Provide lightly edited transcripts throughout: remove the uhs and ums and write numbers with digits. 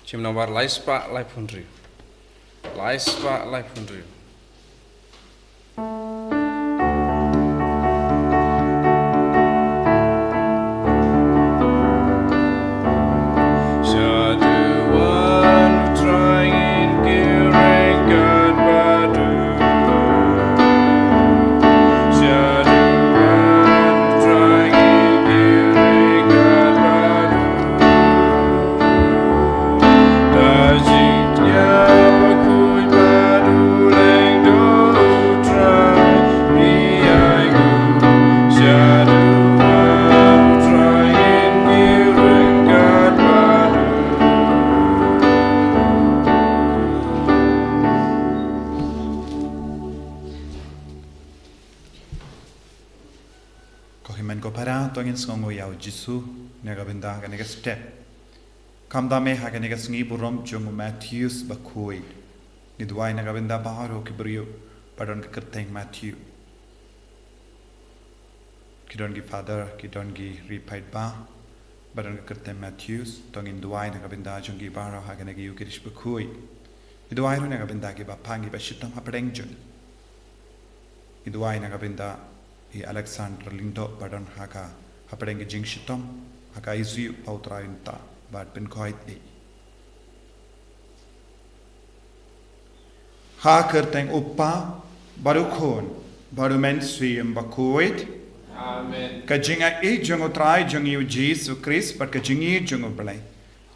Chim nomor Lait-ïa Lai Phunri. Lait-ïa Lai Phunri. Sngi Jisu Negabinda Ganega step. Kamdame Haganega Sngi Burum Jung Matthews Bakhuid. Nidwai Negabinda Baharo Kibrio, Padon Kerteng Matthew. Kidongi Father, Kidongi Repaid Ba, Badon Kerteng Matthews, Tongin Dwai Negabinda Jungi Baro Haganegi Ukirish Bakhuid. Nidwai Negabinda Giba Pangi Bashitam Hapengjun. Nidwai Negabinda Alexander Lindo Badon Haka. Hapadeng jing shitom haka isu pautra inta bad pen koit e ha kerteng uppa baru khon baru men swim Bakhuid Amen. Ka jinga e jungo trai jungi Jesus Christ but ka jingi jungo Palei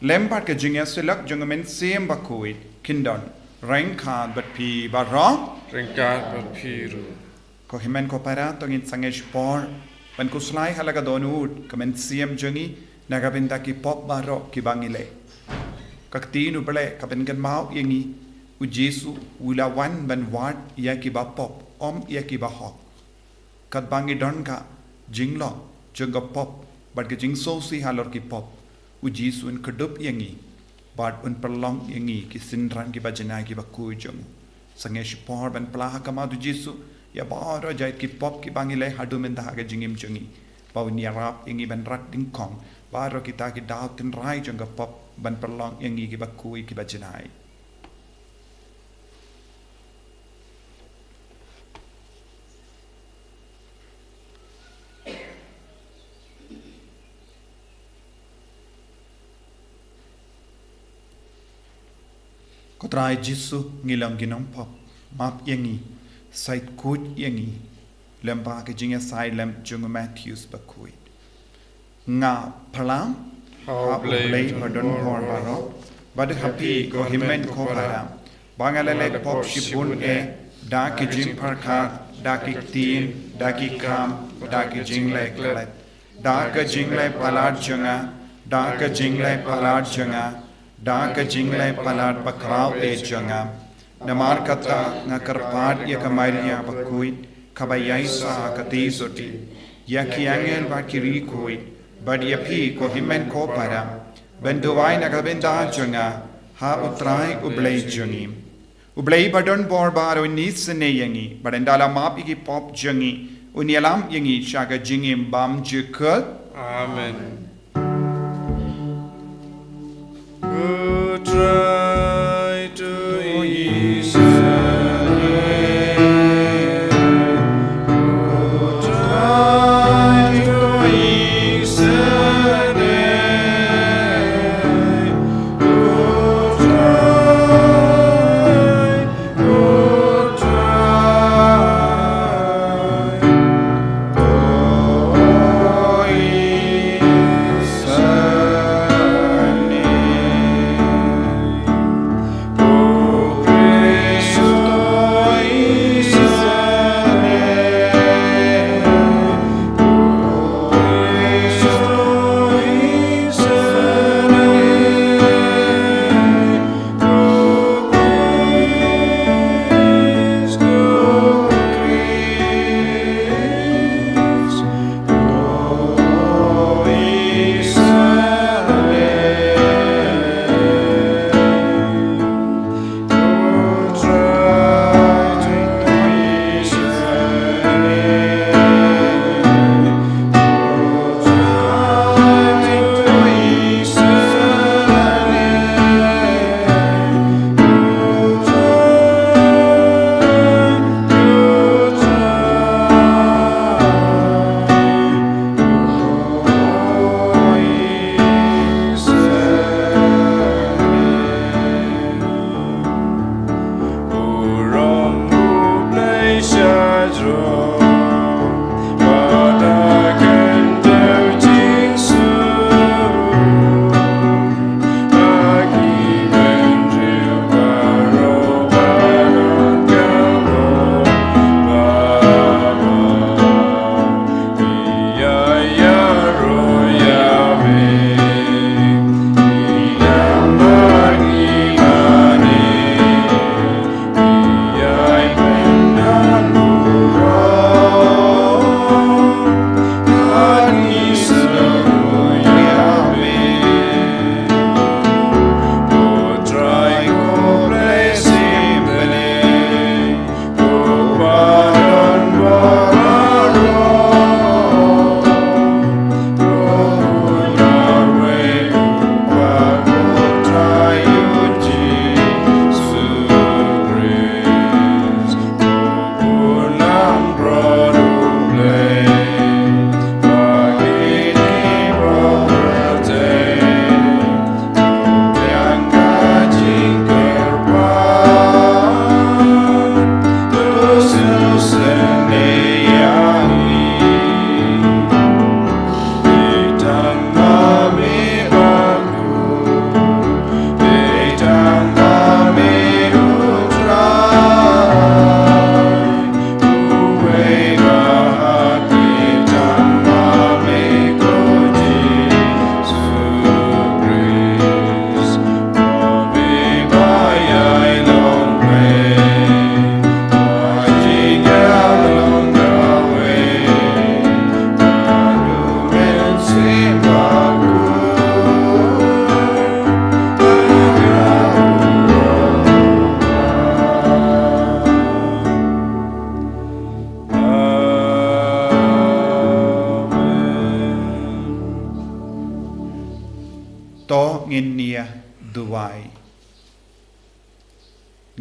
lempart ka jinga selak jungo men sim Bakhuid kindon rank khan but pi barong Ringkat berpiru. ko himen ko para tongin sangesh por Pan kuslai halaga donut kamen siam jungi nagabinda ki pop baro ki bangile kakti nu bele kapen kan mau yengi u Jesu ula wan ban wat ya ki ba pop ya ki ba hok kat bangi don ka jinglo junga pop but ke jing so si halor ki pop u Jesu un kedup yengi bad un perlong yengi ki sinran ki ba jena ki ba ku jung sangesh por ban plah ka ma du Jesu ya baro jait ki pop ki bangile hadu men da ga jingim jungi pawni rap ingi ban rat ding kong baro kita ki daw tin rai junga pop ban perlong ingi ki bakui ki bajinai kotrai Jisu ngilang ginong pop map yengi Sait kut yengi lemba ke jinga sai lem junga Matthews Bakhuid nga palam ha Palei padon hor baro bad happy ko himen ko para bangalale pop shipun e da ki jing parka da ki tin da ki kam da ki jingle klet da ka jingle palat junga da ka jingle palat junga da ka jingle palat bakraw e junga Namar kata ngakarpat ya kamaria Bakhuid kabayai sa katisoti ya kiangel bakiri koi bad ya pi ko himen ko para benduwai nagabenda junga ha utrai ublei jungi ublei badon bor baro nisne yangi badendala mapi ki pop jungi unialam yangi shaga jingim bam jukut Amen.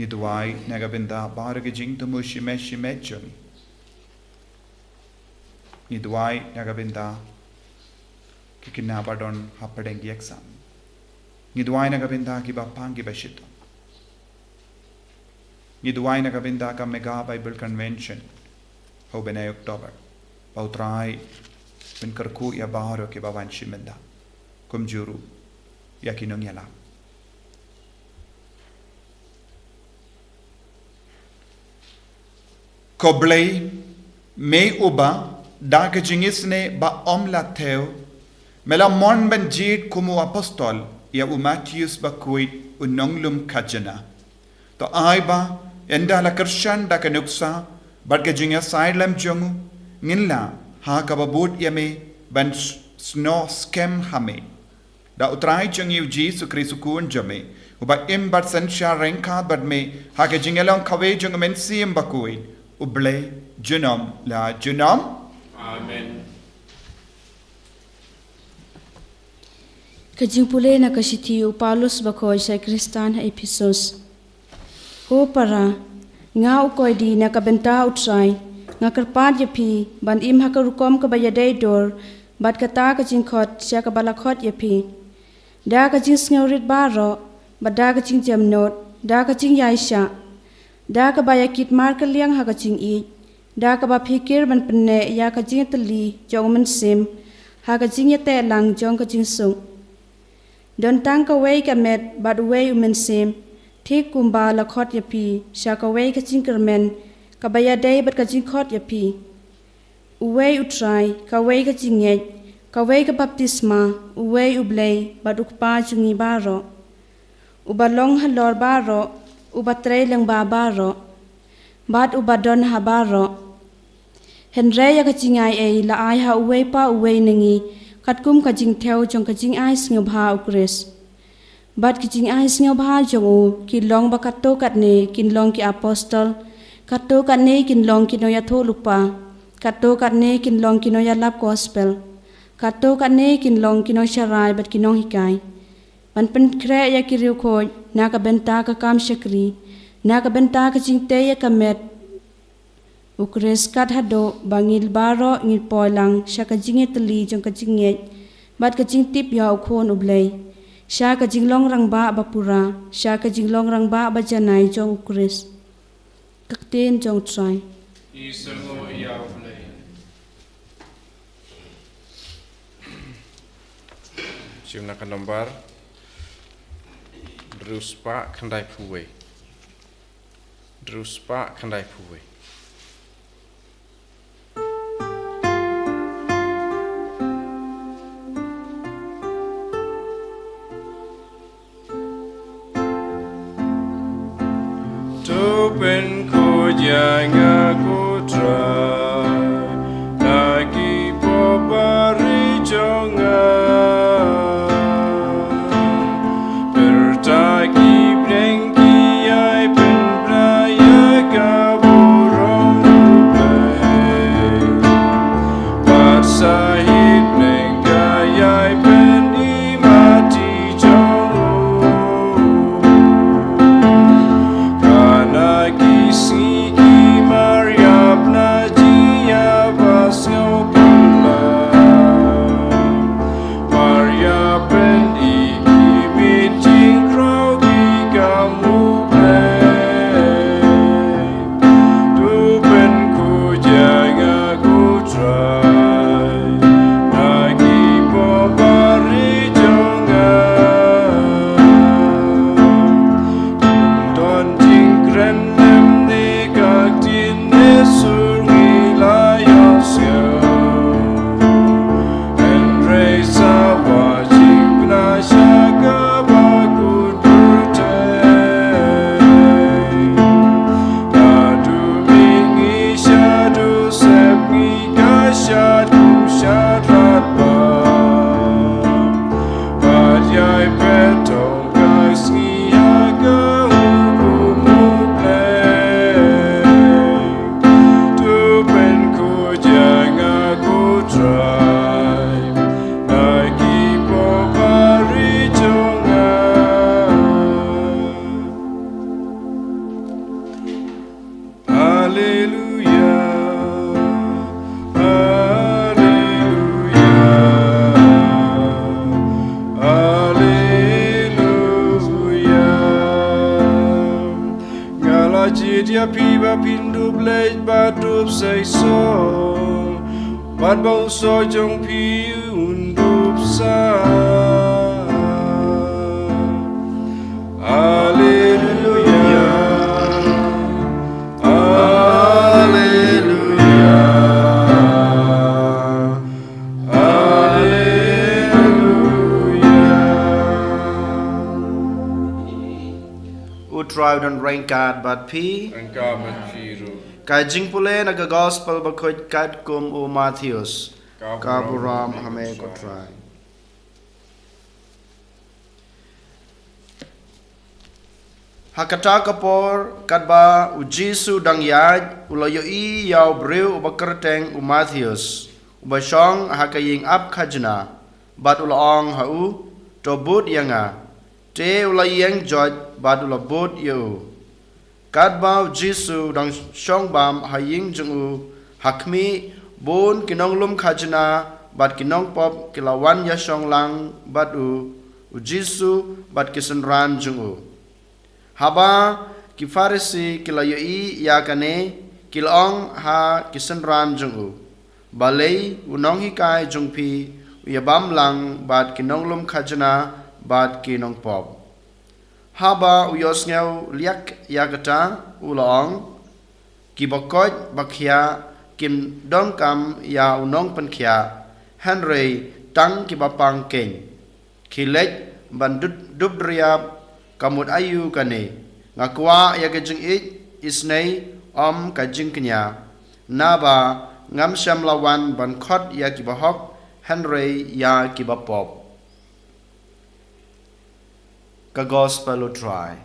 Ngiduai nagabinda baragajing tumushimeshimechung. Ngiduai nagabinda kikinabadon hapadengi exam. Ngiduai nagabinda kibapangi bashito. Ngiduai nagabinda ka mega Bible convention. Ho benay October. Pautrai bin karku ya baharo ke bawan shimenda. Kumjuru ya kinong yala. Koblei me uba da ke jingisne ba omla theo mela mon ben jid kumu apostol ya Matthews Bakhuid unonglum kajana to ai ba enda la kershan da ke nuksa bat ke jinga saidlam jongu nginla ha ka babut ya me ban sno scam hame da utrai jong yu Jesu Kristu kun jame uba im bat sansha renka bat me ha ke jingalong kawe jong men sim Bakhuid uble junom la junom. Amen. Kajing pulay na kasitiyo Paulus Bakhuid sa Kristan ha Ephesus. Ko para nga ukoy di nakabenta utray nga karpad yapi ban im hakarukom kabayaday dor bat kata kajing khot siya kabalakhot yapi. Da kajing sngorit baro bat da kajing jamnot da kajing yaisya da kabayakit marka liang ha kajing i da kaba pikir ban penne ya kajing tali jong men sim ha kajing yate lang jong kajing sung. Don tang ka wei ka met bat wei umen sim thik kumba la khot yapi sha ka wei kajing kermen kabaya day bat kajing khot yapi uwei utrai ka wei kajing yet ka wei ka baptisma uwei ublei bat ukpa jungi baro ubalong halor baro ubatrei lang baro bat ubadon ha baro henre ya kajing ai la ai ha uwei pa uwei nengi katkum kajing theo jong kajing ai sngob ha ukres bat kajing ai sngob ha jong u kilong bakato katne kinlong ki apostol kato katne kinlong kinoya tholupa kato katne kinlong kinoya lap gospel kato katne kinlong kino sharai bat kinong hikai ban pen kre ya kiriu khoj na ka benta ka kam shakri na ka benta ka jingte ya kamet ukres kat hado bangil baro ngil poilang sha ka jinge tali jong ka jinge bat ka jing tip ya ukhon ublei sha ka jinglong rangba bapura sha ka jinglong rangba ba janai jong ukres kakten jong trai Isango ya ublei. Jumna ka nombar Druspa kandai puwe. Druspa kandai puwe. Topen ko janga ko try lagi popari jonga bertaki blengki ai pen playa ka burong dubai pasahit blengka ai pen imati jongu kana kisi ki Maria Bajit ya piba pindu blej badup say so Bad bau so jong pi undup sa Hallelujah Hallelujah Utrive dan rangkat bat pi Engkau menfiru kai jing pule na ga gospel Bakhuid kat kum u Matthews kaburam hame ko try Hakata kapor katba u Jesu dang yaj ulayo I yaw breu u bakerteng u Matthews u basong hakaying ap khajna bat ulong ha u to bud yanga te ulayeng joj bat ulabud yu katba u Jesu dang shong bam haying jung u hakmi bon kinong lum khajna bat kinong pop kilawan ya shong lang bat u Jesu bat kisen ran jung u Haba ki Farisi kila yoi ya kane kilong ha kisen ran jung u Palei unong hikai jung pi uyabam lang bat kinong lum khajna bat kinong pop Haba uyos ngau liak ya kata ulong ki bakoj bakhya kim dong kam ya unong penkhya Henry tang ki bapang keng kilej ban dubdriap kamut ayu kane ngakwa ya kajing Sngi kajing kenya naba ngam sham lawan ban khot ya kibahok Henry ya kibapop ka gospel try